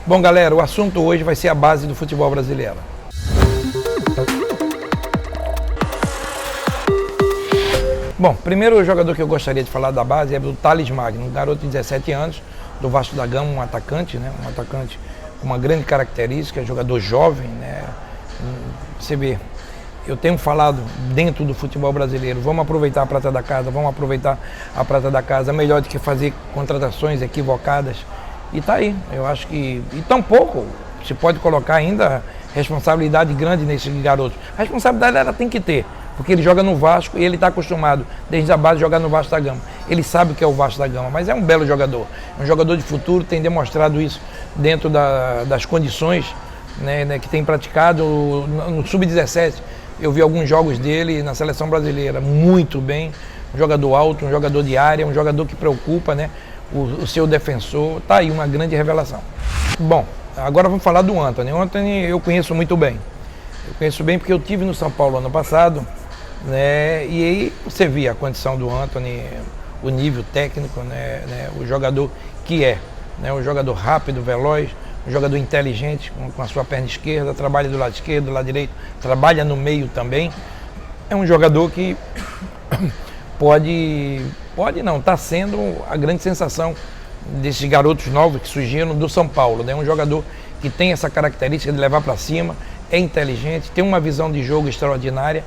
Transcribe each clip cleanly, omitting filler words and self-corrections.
Bom, galera, o assunto hoje vai ser a base do futebol brasileiro. Bom, primeiro jogador que eu gostaria de falar da base é o Thales Magno, um garoto de 17 anos, do Vasco da Gama, um atacante, né? Um atacante com uma grande característica, jogador jovem, né? Você vê, eu tenho falado dentro do futebol brasileiro, vamos aproveitar a prata da casa, vamos aproveitar a prata da casa, melhor do que fazer contratações equivocadas. E tá aí, eu acho que, e tampouco se pode colocar ainda responsabilidade grande nesse garoto. A responsabilidade ela tem que ter, porque ele joga no Vasco e ele está acostumado desde a base a jogar no Vasco da Gama. Ele sabe o que é o Vasco da Gama, mas é um belo jogador, é um jogador de futuro, tem demonstrado isso dentro das condições, né, que tem praticado no Sub-17. Eu vi alguns jogos dele na seleção brasileira, muito bem, um jogador alto, um jogador de área, um jogador que preocupa, né, o seu defensor. Tá aí uma grande revelação. Bom, agora vamos falar do Antony. O Antony eu conheço muito bem. Eu conheço bem porque eu estive no São Paulo ano passado, né, e aí você via a condição do Antony, o nível técnico, né, o jogador que é, né, um jogador rápido, veloz, um jogador inteligente, com a sua perna esquerda, trabalha do lado esquerdo, do lado direito, trabalha no meio também. É um jogador que pode não, está sendo a grande sensação desses garotos novos que surgiram do São Paulo, né? Um jogador que tem essa característica de levar para cima, é inteligente, tem uma visão de jogo extraordinária,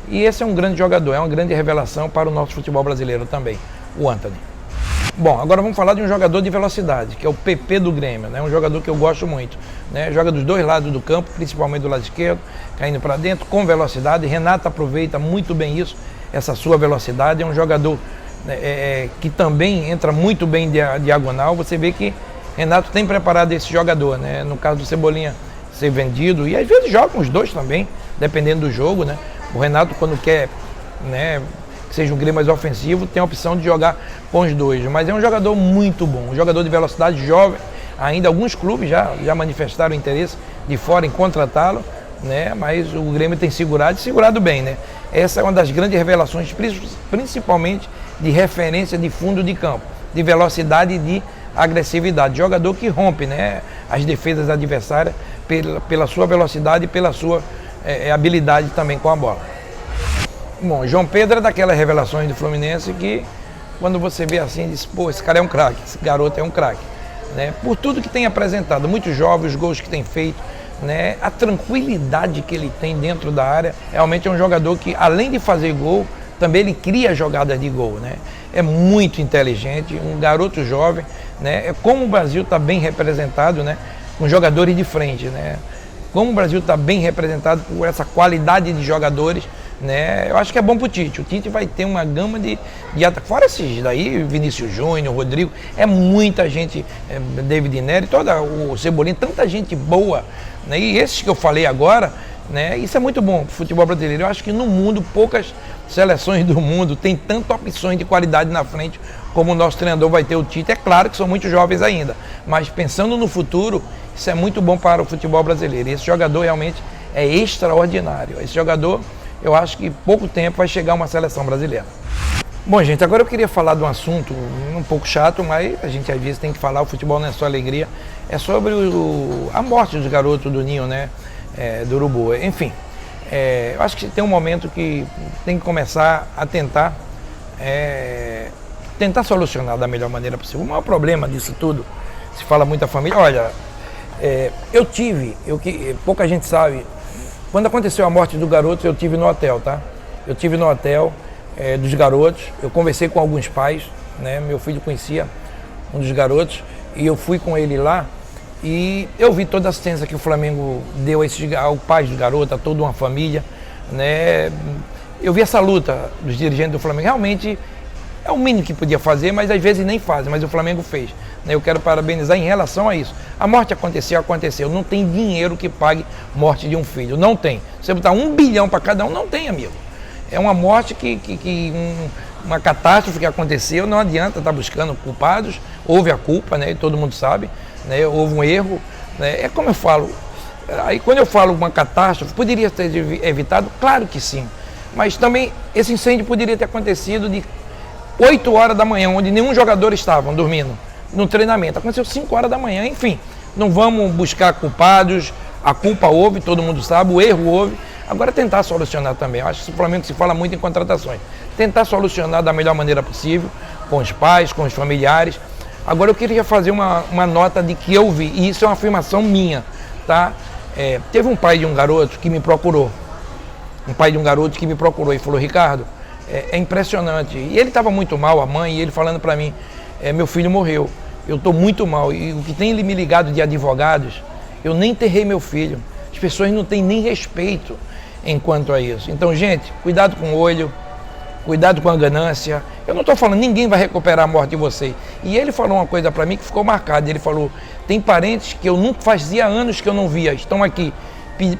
e esse é um grande jogador, é uma grande revelação para o nosso futebol brasileiro também, o Antony. Bom, agora vamos falar de um jogador de velocidade, que é o PP do Grêmio, né? Um jogador que eu gosto muito, né? Joga dos dois lados do campo, principalmente do lado esquerdo, caindo para dentro, com velocidade. Renato aproveita muito bem isso, essa sua velocidade. É um jogador que também entra muito bem diagonal. Você vê que Renato tem preparado esse jogador, né? No caso do Cebolinha ser vendido, e às vezes joga os dois também, dependendo do jogo, né? O Renato, quando quer, né, que seja um Grêmio mais ofensivo, tem a opção de jogar com os dois. Mas é um jogador muito bom, um jogador de velocidade, jovem. Ainda alguns clubes já manifestaram interesse de fora em contratá-lo, né? Mas o Grêmio tem segurado bem, né? Essa é uma das grandes revelações, principalmente de referência de fundo de campo, de velocidade e de agressividade. Jogador que rompe, né, as defesas adversárias pela sua velocidade e pela sua habilidade também com a bola. Bom, João Pedro é daquelas revelações do Fluminense que, quando você vê assim, diz, pô, esse cara é um craque, esse garoto é um craque, né? Por tudo que tem apresentado, muito jovem, os gols que tem feito, né? A tranquilidade que ele tem dentro da área, realmente é um jogador que, além de fazer gol, também ele cria jogadas de gol, né? É muito inteligente, um garoto jovem, né? É como o Brasil está bem representado, né, com jogadores de frente, né? Como o Brasil está bem representado por essa qualidade de jogadores, né? Eu acho que é bom para o Tite. O Tite vai ter uma gama de fora esses daí, Vinícius Júnior, Rodrigo, é muita gente, David Nery, o Cebolinha, tanta gente boa, né? E esses que eu falei agora, né? Isso é muito bom para o futebol brasileiro. Eu acho que no mundo, poucas seleções do mundo têm tantas opções de qualidade na frente como o nosso treinador vai ter, o Tite. É claro que são muito jovens ainda, mas pensando no futuro, isso é muito bom para o futebol brasileiro. E esse jogador realmente é extraordinário. Esse jogador, eu acho que em pouco tempo vai chegar uma seleção brasileira. Bom, gente, agora eu queria falar de um assunto um pouco chato, mas a gente às vezes tem que falar, o futebol não é só alegria, é sobre a morte dos garotos do Ninho, né, do Urubu. Enfim, eu acho que tem um momento que tem que começar a tentar solucionar da melhor maneira possível. O maior problema disso tudo, se fala muito da família, olha, pouca gente sabe, quando aconteceu a morte do garoto, eu tive no hotel, tá? Eu tive no hotel dos garotos, eu conversei com alguns pais, né? Meu filho conhecia um dos garotos e eu fui com ele lá e eu vi toda a assistência que o Flamengo deu ao pai dos garotos, a toda uma família, né? Eu vi essa luta dos dirigentes do Flamengo, realmente é o mínimo que podia fazer, mas às vezes nem fazem, mas o Flamengo fez. Eu quero parabenizar em relação a isso. A morte aconteceu. Não tem dinheiro que pague morte de um filho. Não tem. Você botar 1 bilhão para cada um, não tem, amigo. É uma morte uma catástrofe que aconteceu, não adianta estar buscando culpados. Houve a culpa, né? Todo mundo sabe, né? Houve um erro, né? É como eu falo. Aí quando eu falo uma catástrofe, poderia ter evitado? Claro que sim. Mas também esse incêndio poderia ter acontecido de 8 horas da manhã, onde nenhum jogador estava dormindo no treinamento. Aconteceu 5 horas da manhã, enfim. Não vamos buscar culpados, a culpa houve, todo mundo sabe, o erro houve. Agora tentar solucionar também. Eu acho que o Flamengo se fala muito em contratações. Tentar solucionar da melhor maneira possível, com os pais, com os familiares. Agora eu queria fazer uma nota de que eu vi, e isso é uma afirmação minha, tá? Teve um pai de um garoto que me procurou. Um pai de um garoto que me procurou e falou, Ricardo, é impressionante. E ele estava muito mal, a mãe, e ele falando para mim, meu filho morreu, eu estou muito mal. E o que tem me ligado de advogados, eu nem enterrei meu filho. As pessoas não têm nem respeito enquanto a isso. Então, gente, cuidado com o olho, cuidado com a ganância. Eu não estou falando, ninguém vai recuperar a morte de vocês. E ele falou uma coisa para mim que ficou marcada. Ele falou, tem parentes que eu não fazia anos que eu não via, estão aqui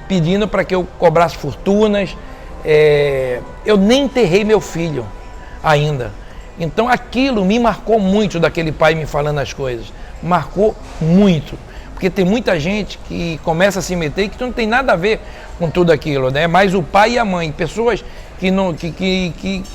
pedindo para que eu cobrasse fortunas. Eu nem enterrei meu filho ainda. Então aquilo me marcou muito, daquele pai me falando as coisas. Marcou muito. Porque tem muita gente que começa a se meter e que não tem nada a ver com tudo aquilo, né? Mas o pai e a mãe, pessoas que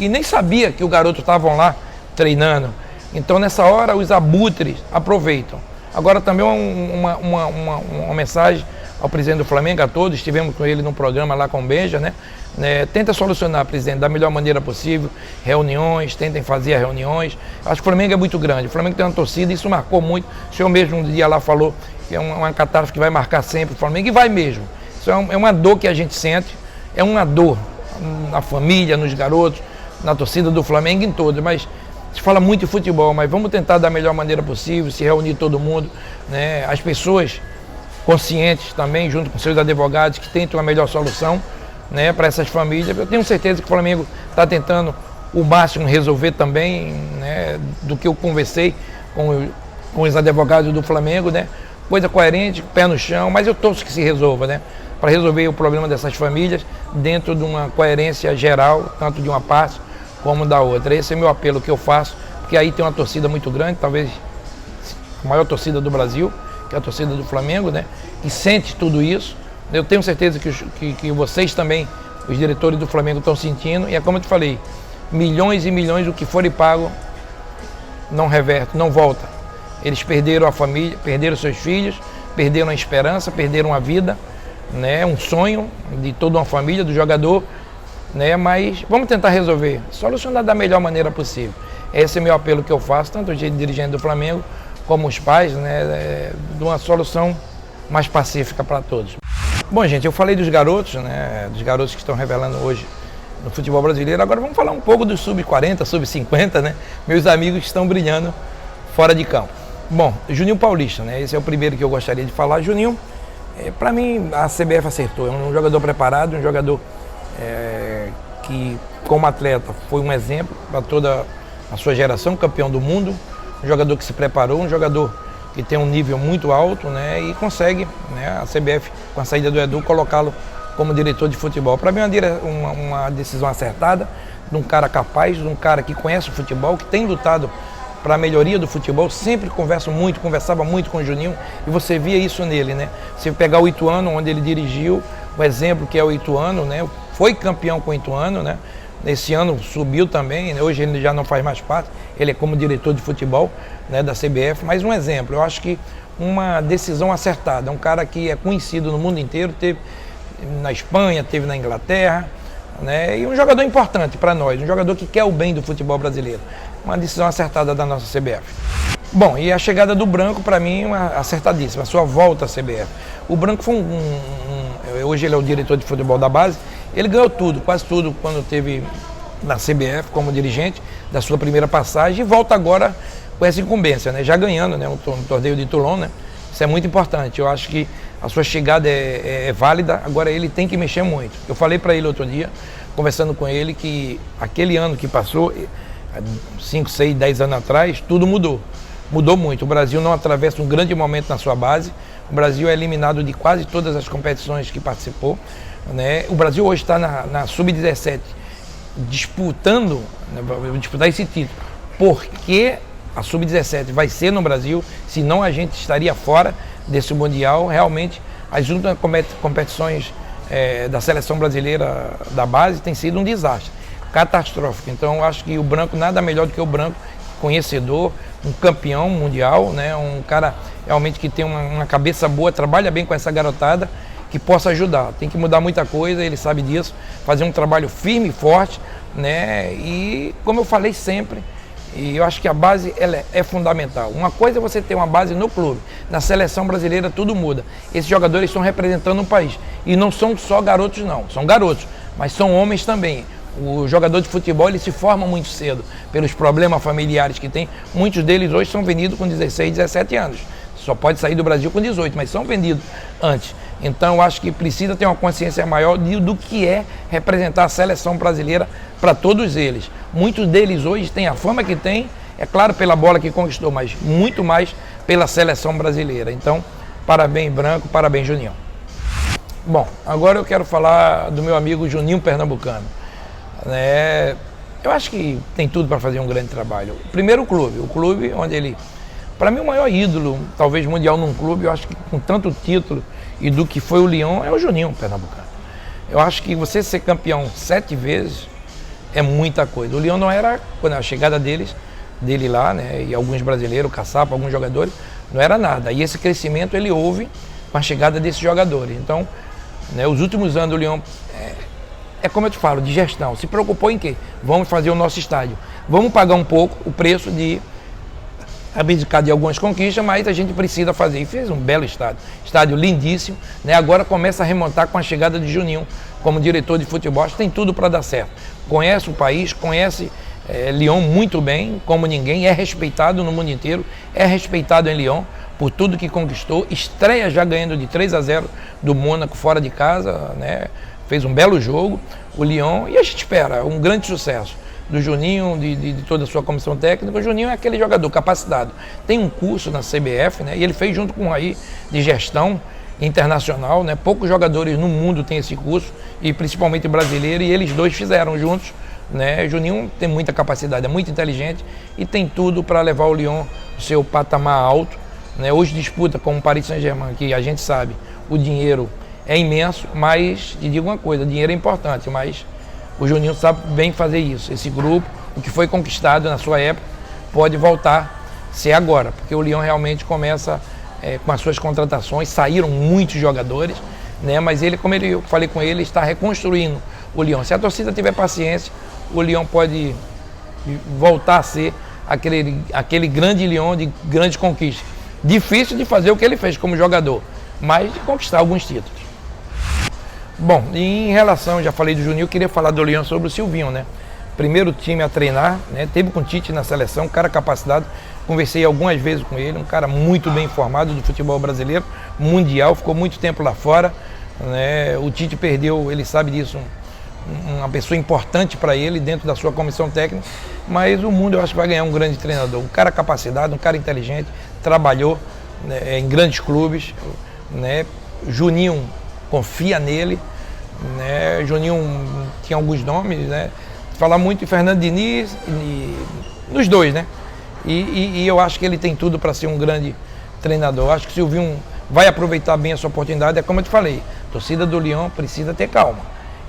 nem sabia que o garoto estavam lá treinando. Então nessa hora os abutres aproveitam. Agora também uma mensagem ao presidente do Flamengo, a todos, estivemos com ele num programa lá com o Benja, né? Tenta solucionar, presidente, da melhor maneira possível, reuniões, tentem fazer reuniões. Acho que o Flamengo é muito grande, o Flamengo tem uma torcida, isso marcou muito. O senhor mesmo um dia lá falou que é uma catástrofe que vai marcar sempre o Flamengo, e vai mesmo. Isso é uma dor que a gente sente, é uma dor na família, nos garotos, na torcida do Flamengo, em todos, mas se fala muito de futebol, mas vamos tentar da melhor maneira possível, se reunir todo mundo, né? As pessoas conscientes também, junto com seus advogados, que tentam a melhor solução, né, para essas famílias. Eu tenho certeza que o Flamengo está tentando o máximo resolver também, né, do que eu conversei com os advogados do Flamengo, né? Coisa coerente, pé no chão, mas eu torço que se resolva, né? Para resolver o problema dessas famílias dentro de uma coerência geral, tanto de uma parte como da outra. Esse é o meu apelo que eu faço, porque aí tem uma torcida muito grande, talvez a maior torcida do Brasil, que é a torcida do Flamengo, né? E sente tudo isso. Eu tenho certeza que vocês também, os diretores do Flamengo, estão sentindo. E é como eu te falei, milhões e milhões, o que for pago, não reverte, não volta. Eles perderam a família, perderam seus filhos, perderam a esperança, perderam a vida, né? Um sonho de toda uma família, do jogador, né? Mas vamos tentar resolver, solucionar da melhor maneira possível. Esse é o meu apelo que eu faço, tanto o dirigente do Flamengo como os pais, né? De uma solução mais pacífica para todos. Bom, gente, eu falei dos garotos, né? Dos garotos que estão revelando hoje no futebol brasileiro. Agora vamos falar um pouco dos sub-40, sub-50, né? Meus amigos que estão brilhando fora de campo. Bom, Juninho Paulista, né? Esse é o primeiro que eu gostaria de falar. Juninho, para mim, a CBF acertou. É um jogador preparado, um jogador que, como atleta, foi um exemplo para toda a sua geração, campeão do mundo, um jogador que se preparou, um jogador que tem um nível muito alto, né? E consegue, né, a CBF, com a saída do Edu, colocá-lo como diretor de futebol. Para mim, uma decisão acertada, de um cara capaz, de um cara que conhece o futebol, que tem lutado para a melhoria do futebol. Sempre conversava muito com o Juninho, e você via isso nele, né? Você pegar o Ituano, onde ele dirigiu, o exemplo que é o Ituano, né? Foi campeão com o Ituano, né? Esse ano subiu também, né? Hoje ele já não faz mais parte, ele é como diretor de futebol, né, da CBF. Mas um exemplo, eu acho que uma decisão acertada, um cara que é conhecido no mundo inteiro, teve na Espanha, teve na Inglaterra, né? E um jogador importante para nós, um jogador que quer o bem do futebol brasileiro. Uma decisão acertada da nossa CBF. Bom, e a chegada do Branco, para mim, uma acertadíssima, a sua volta à CBF. O Branco foi hoje ele é o diretor de futebol da base, ele ganhou tudo, quase tudo, quando teve na CBF como dirigente da sua primeira passagem, e volta agora com essa incumbência, né? Já ganhando, né, um torneio de Toulon, né? Isso é muito importante. Eu acho que a sua chegada é válida, agora ele tem que mexer muito. Eu falei para ele outro dia, conversando com ele, que aquele ano que passou, 5, 6, 10 anos atrás, tudo mudou. Mudou muito. O Brasil não atravessa um grande momento na sua base. O Brasil é eliminado de quase todas as competições que participou, né? O Brasil hoje está na Sub-17 disputando, né, disputar esse título, porque a Sub-17 vai ser no Brasil, senão a gente estaria fora desse Mundial. Realmente, as últimas competições da seleção brasileira da base tem sido um desastre, catastrófico. Então, eu acho que o Branco, nada melhor do que o Branco, conhecedor, um campeão mundial, né? Um cara realmente que tem uma cabeça boa, trabalha bem com essa garotada, que possa ajudar. Tem que mudar muita coisa, ele sabe disso, fazer um trabalho firme e forte, né? E como eu falei sempre, e eu acho que a base ela é fundamental. Uma coisa é você ter uma base no clube, na seleção brasileira tudo muda. Esses jogadores estão representando um país e não são só garotos não, são garotos, mas são homens também. O jogador de futebol ele se forma muito cedo pelos problemas familiares que tem. Muitos deles hoje são vendidos com 16, 17 anos. Só pode sair do Brasil com 18, mas são vendidos antes. Então eu acho que precisa ter uma consciência maior do que é representar a seleção brasileira para todos eles. Muitos deles hoje têm a fama que tem, é claro pela bola que conquistou, mas muito mais pela seleção brasileira. Então, parabéns Branco, parabéns Juninho. Bom, agora eu quero falar do meu amigo Juninho Pernambucano. Eu acho que tem tudo para fazer um grande trabalho. Primeiro o clube onde ele, para mim o maior ídolo, talvez mundial num clube, eu acho que com tanto título e do que foi o Lyon, é o Juninho Pernambucano. Eu acho que você ser campeão 7 vezes é muita coisa. O Lyon não era, quando a chegada dele lá, né, e alguns brasileiros, o Caçapa, alguns jogadores, não era nada. E esse crescimento ele houve com a chegada desses jogadores. Então, né, os últimos anos do Lyon é como eu te falo, de gestão. Se preocupou em quê? Vamos fazer o nosso estádio. Vamos pagar um pouco o preço de abdicar de algumas conquistas, mas a gente precisa fazer. E fez um belo estádio lindíssimo, né? Agora começa a remontar com a chegada de Juninho como diretor de futebol. Tem tudo para dar certo. Conhece o país, conhece Lyon muito bem, como ninguém, é respeitado no mundo inteiro, é respeitado em Lyon por tudo que conquistou. Estreia já ganhando de 3-0 do Mônaco fora de casa, né? Fez um belo jogo, o Lyon, e a gente espera um grande sucesso do Juninho, de toda a sua comissão técnica. O Juninho é aquele jogador capacitado. Tem um curso na CBF, né? E ele fez junto com o Raí de gestão internacional, né? Poucos jogadores no mundo têm esse curso, e principalmente brasileiro, e eles dois fizeram juntos, né? O Juninho tem muita capacidade, é muito inteligente e tem tudo para levar o Lyon ao seu patamar alto, né? Hoje disputa com o Paris Saint-Germain, que a gente sabe, o dinheiro é imenso, mas te digo uma coisa, dinheiro é importante, mas o Juninho sabe bem fazer isso. Esse grupo, o que foi conquistado na sua época, pode voltar a ser agora, porque o Lyon realmente começa com as suas contratações, saíram muitos jogadores, né? Mas ele, como eu falei com ele, está reconstruindo o Lyon. Se a torcida tiver paciência, o Lyon pode voltar a ser aquele grande Lyon de grandes conquistas. Difícil de fazer o que ele fez como jogador, mas de conquistar alguns títulos. Bom, em relação, já falei do Juninho, eu queria falar do Lyon sobre o Silvinho, né? Primeiro time a treinar, né? Teve com o Tite na seleção, um cara capacitado, conversei algumas vezes com ele, um cara muito bem informado do futebol brasileiro, mundial, ficou muito tempo lá fora, né? O Tite perdeu, ele sabe disso, uma pessoa importante para ele dentro da sua comissão técnica, mas o mundo eu acho que vai ganhar um grande treinador, um cara capacitado, um cara inteligente, trabalhou, né, em grandes clubes, né? Juninho confia nele, né? Juninho tinha alguns nomes, né? Falar muito em Fernando Diniz, nos dois, né? E eu acho que ele tem tudo para ser um grande treinador. Acho que o Silvinho vai aproveitar bem essa oportunidade. É como eu te falei, a torcida do Lyon precisa ter calma.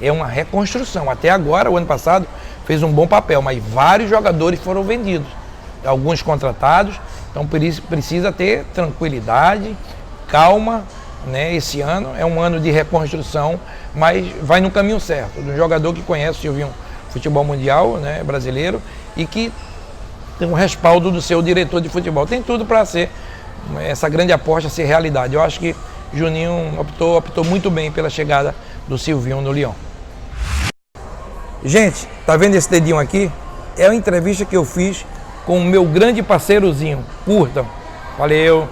É uma reconstrução. Até agora, o ano passado, fez um bom papel, mas vários jogadores foram vendidos, alguns contratados. Então precisa ter tranquilidade, calma, né? Esse ano é um ano de reconstrução, mas vai no caminho certo. Um jogador que conhece o Silvinho, futebol mundial, né, brasileiro, e que tem um respaldo do seu diretor de futebol. Tem tudo para ser essa grande aposta ser realidade. Eu acho que Juninho optou muito bem pela chegada do Silvinho no Lyon. Gente, tá vendo esse dedinho aqui? É a entrevista que eu fiz com o meu grande parceirozinho. Curtam. Valeu!